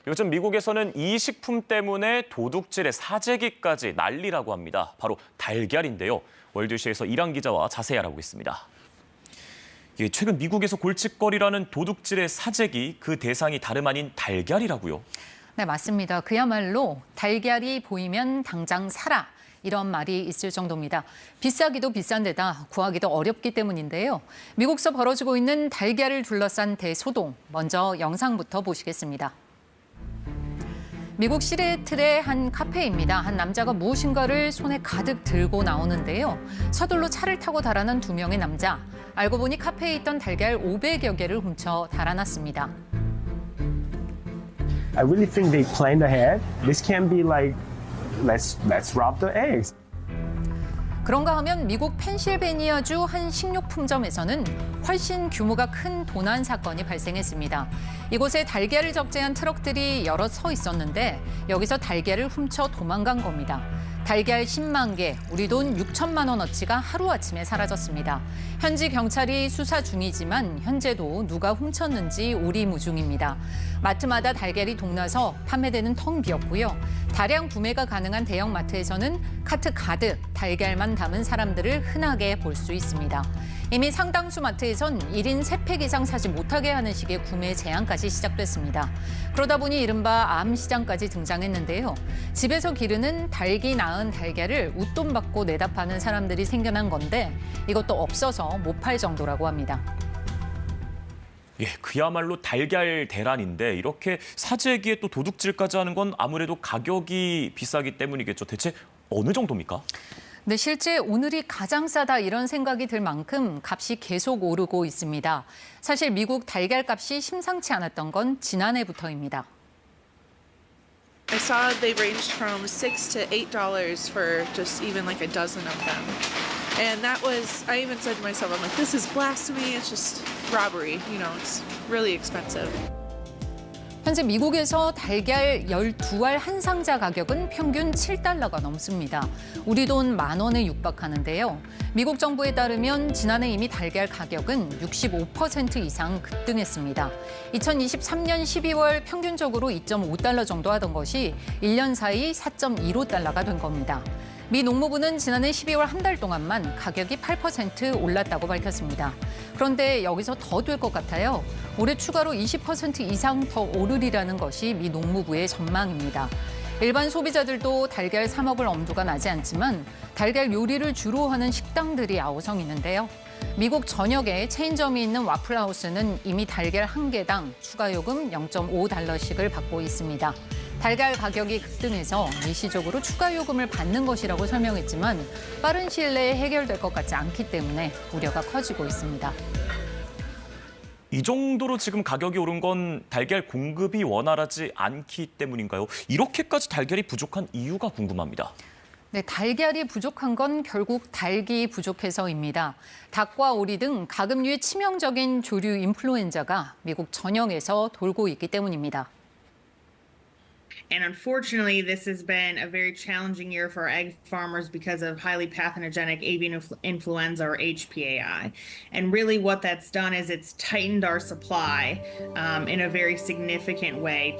요즘 미국에서는 이 식품 때문에 도둑질의 사재기까지 난리라고 합니다. 바로 달걀인데요. 월드시에서 이랑 기자와 자세히 알아보겠습니다. 최근 미국에서 골칫거리라는 도둑질의 사재기, 그 대상이 다름 아닌 달걀이라고요. 네, 맞습니다. 그야말로 달걀이 보이면 당장 사라. 이런 말이 있을 정도입니다. 비싸기도 비싼 데다 구하기도 어렵기 때문인데요. 미국서 벌어지고 있는 달걀을 둘러싼 대소동, 먼저 영상부터 보시겠습니다. 미국 시애틀의 한 카페입니다. 한 남자가 무엇인가를 손에 가득 들고 나오는데요. 서둘러 차를 타고 달아난 두 명의 남자. 알고 보니 카페에 있던 달걀 500여 개를 훔쳐 달아났습니다. I really think they planned ahead. This can be like, let's rob the eggs. 그런가 하면 미국 펜실베니아주 한 식료품점에서는 훨씬 규모가 큰 도난 사건이 발생했습니다. 이곳에 달걀을 적재한 트럭들이 여럿 서 있었는데 여기서 달걀을 훔쳐 도망간 겁니다. 달걀 10만 개, 우리 돈 6천만 원어치가 하루아침에 사라졌습니다. 현지 경찰이 수사 중이지만 현재도 누가 훔쳤는지 오리무중입니다. 마트마다 달걀이 동나서 판매되는 텅 비었고요. 다량 구매가 가능한 대형 마트에서는 카트 가득 달걀만 담은 사람들을 흔하게 볼 수 있습니다. 이미 상당수 마트에선 1인 3팩 이상 사지 못하게 하는 식의 구매 제한까지 시작됐습니다. 그러다 보니 이른바 암시장까지 등장했는데요. 집에서 기르는 닭이 낳은 달걀을 웃돈 받고 내다 파는 사람들이 생겨난 건데 이것도 없어서 못 팔 정도라고 합니다. 그야말로 달걀 대란인데 이렇게 사재기에 또 도둑질까지 하는 건 아무래도 가격이 비싸기 때문이겠죠. 대체 어느 정도입니까? 네, 실제 오늘이 가장 싸다 이런 생각이 들 만큼 값이 계속 오르고 있습니다. 사실 미국 달걀 값이 심상치 않았던 건 지난해부터입니다. I saw they ranged from $6 to $8 for just even like a dozen of them. And that was, I even said to myself, I'm like, this is blasphemy. It's just robbery. You know, it's really expensive. 현재 미국에서 달걀 12알 한 상자 가격은 평균 $7가 넘습니다. 우리 돈 10,000원에 육박하는데요. 미국 정부에 따르면 지난해 이미 달걀 가격은 65% 이상 급등했습니다. 2023년 12월 평균적으로 $2.5 정도 하던 것이 1년 사이 $4.15가 된 겁니다. 미 농무부는 지난해 12월 한 달 동안만 가격이 8% 올랐다고 밝혔습니다. 그런데 여기서 더 될 것 같아요. 올해 추가로 20% 이상 더 오르리라는 것이 미 농무부의 전망입니다. 일반 소비자들도 달걀 사 먹을 엄두가 나지 않지만 달걀 요리를 주로 하는 식당들이 아우성이는데요. 미국 전역에 체인점이 있는 와플하우스는 이미 달걀 1개당 추가 요금 $0.5씩을 받고 있습니다. 달걀 가격이 급등해서 일시적으로 추가 요금을 받는 것이라고 설명했지만 빠른 시일 내에 해결될 것 같지 않기 때문에 우려가 커지고 있습니다. 이 정도로 지금 가격이 오른 건 달걀 공급이 원활하지 않기 때문인가요? 이렇게까지 달걀이 부족한 이유가 궁금합니다. 네, 달걀이 부족한 건 결국 닭이 부족해서입니다. 닭과 오리 등 가금류의 치명적인 조류 인플루엔자가 미국 전역에서 돌고 있기 때문입니다. And unfortunately, this has been a very challenging year for our egg farmers because of highly pathogenic avian influenza, or HPAI. And really what that's done is it's tightened our supply in a very significant way.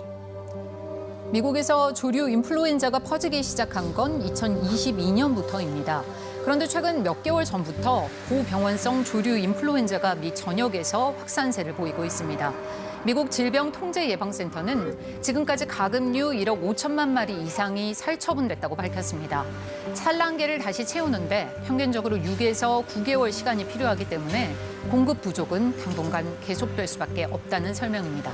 미국에서 조류 인플루엔자가 퍼지기 시작한 건 2022년부터입니다. 그런데 최근 몇 개월 전부터 고병원성 조류 인플루엔자가 미 전역에서 확산세를 보이고 있습니다. 미국 질병통제예방센터는 지금까지 가금류 1억 5천만 마리 이상이 살처분됐다고 밝혔습니다. 산란계를 다시 채우는데 평균적으로 6에서 9개월 시간이 필요하기 때문에 공급 부족은 당분간 계속될 수밖에 없다는 설명입니다.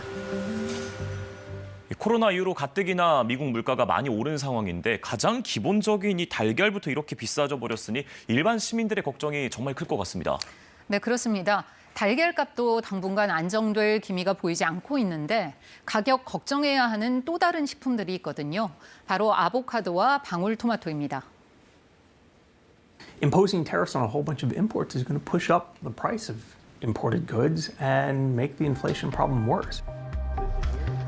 코로나 이후로 가뜩이나 미국 물가가 많이 오른 상황인데 가장 기본적인 이 달걀부터 이렇게 비싸져 버렸으니 일반 시민들의 걱정이 정말 클 것 같습니다. 네, 그렇습니다. 달걀값도 당분간 안정될 기미가 보이지 않고 있는데 가격 걱정해야 하는 또 다른 식품들이 있거든요. 바로 아보카도와 방울토마토입니다. Imposing tariffs on a whole bunch of imports is going to push up the price of imported goods and make the inflation problem worse.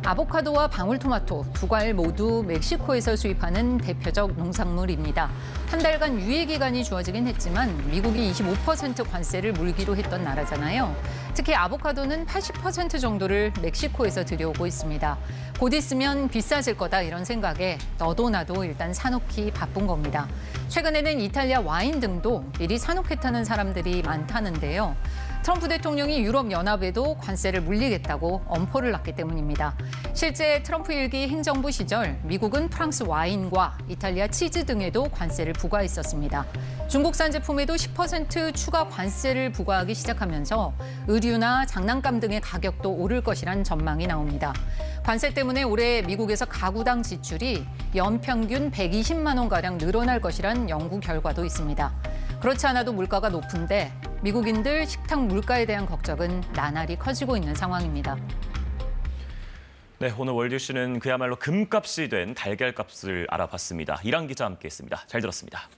아보카도와 방울토마토 두 과일 모두 멕시코에서 수입하는 대표적 농산물입니다. 한 달간 유예 기간이 주어지긴 했지만 미국이 25% 관세를 물기로 했던 나라잖아요. 특히 아보카도는 80% 정도를 멕시코에서 들여오고 있습니다. 곧 있으면 비싸질 거다 이런 생각에 너도 나도 일단 사놓기 바쁜 겁니다. 최근에는 이탈리아 와인 등도 미리 사놓겠다는 사람들이 많다는데요. 트럼프 대통령이 유럽연합에도 관세를 물리겠다고 엄포를 놨기 때문입니다. 실제 트럼프 일기 행정부 시절 미국은 프랑스 와인과 이탈리아 치즈 등에도 관세를 부과했었습니다. 중국산 제품에도 10% 추가 관세를 부과하기 시작하면서 의류나 장난감 등의 가격도 오를 것이란 전망이 나옵니다. 관세 때문에 올해 미국에서 가구당 지출이 연평균 120만 원가량 늘어날 것이란 연구 결과도 있습니다. 그렇지 않아도 물가가 높은데 미국인들 식탁 물가에 대한 걱정은 나날이 커지고 있는 상황입니다. 네, 오늘 월드이슈는 그야말로 금값이 된 달걀값을 알아봤습니다. 이랑 기자 함께했습니다. 잘 들었습니다.